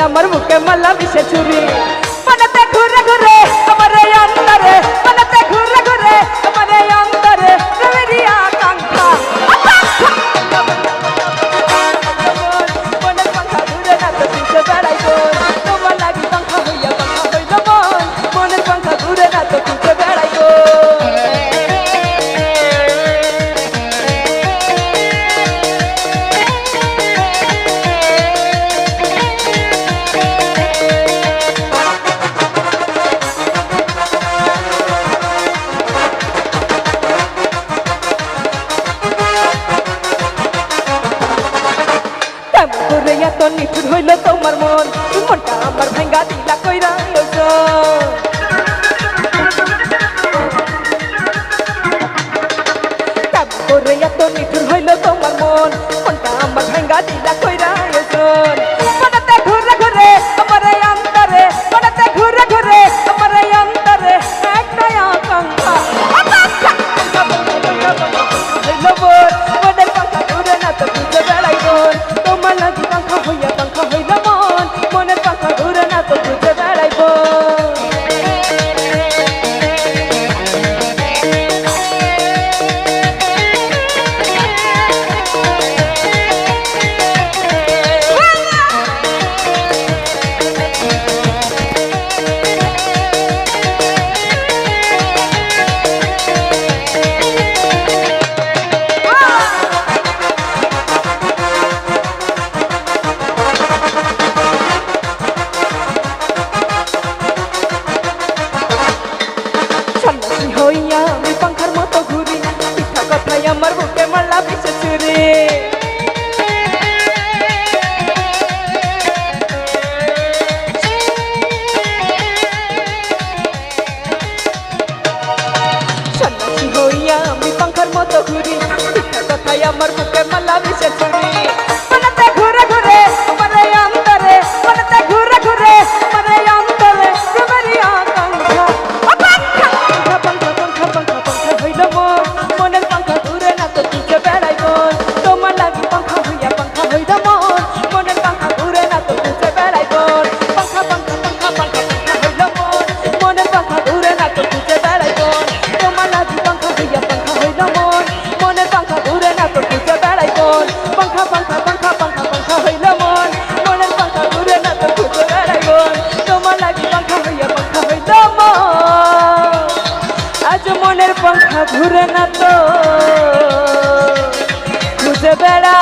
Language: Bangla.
আমার বুকে মারলা বিষে ছুরি মনেতে ঘুরে ঘুরে আমার এই অন্তরে মনেতে ঘুরে ঘুরে আমার এই অন্তরে প্রেমেরই আকাঙ্ক্ষা মনের পাখা ঘুরে না তো ঘুরতে বেড়াইবো তোমার লাগি পাখা হইয়া পাখা হইল মন মনের পাখা ঘুরে না তো ঘুরতে বেড়াইবো এত নিঠুর হইল তোমার মন মনটা আমার ভাঙ্গা দিলা কইরা করে এত নিঠুর হইল তোমার মন মনটা আমার ভাঙ্গা দিলা কইরা মনেতে ঘুরে ঘুরে আমার এই অন্তরে মনেতে ঘুরে ঘুরে আমার এই অন্তরে একটাই আকাঙ্ক্ষা হইল বোন মনের পাখা ঘুরে না তো ঘুরতে বেড়াইব তোমার লাগি পাখা হইয়া পাখা হইল মন মনের পাখা ঘুরে না তো ঘুরতে বেড়াইব হইয়া আমি পাখার মতো ঘুরি মিথ্যা কথাই আমার বুকে মারলা বিষে ছুরি সন্ন্যাসী হইয়া আমি পাখার মতো ঘুরি মিথ্যা কথাই আমার বুকে মারলা বিষে ছুরি মনেতে ঘুরে ঘুরে আমার এই অন্তরে মনেতে ঘুরে ঘুরে আমার এই অন্তরে প্রেমেরই আকাঙ্ক্ষা মনের পাখা ঘুরে না তো ঘুরতে বেড়াইব তোমার লাগি পাখা হইয়া পাখা হইল মন মনের পাখা ঘুরে না তো ঘুরতে বেড়াইব পাখা পাখা পাখা পাখা পাখা হইল মন মনের পাখা ঘুরে না তো ঘুরতে বেড়াইব তোমার লাগি পাখা হইয়া পাখা হইল মন মনের পাখা ঘুরে না তো ঘুরতে বেড়াইব পাখা পাখা পাখা পাখা পাখা হইল মন মনের পাখা ঘুরে না তো ঘুরতে বেড়াইব তোমার লাগি পাখা হইয়া পাখা হইল মন আজ মনের পাখা ঘুরে না তো ঘুরতে বেড়া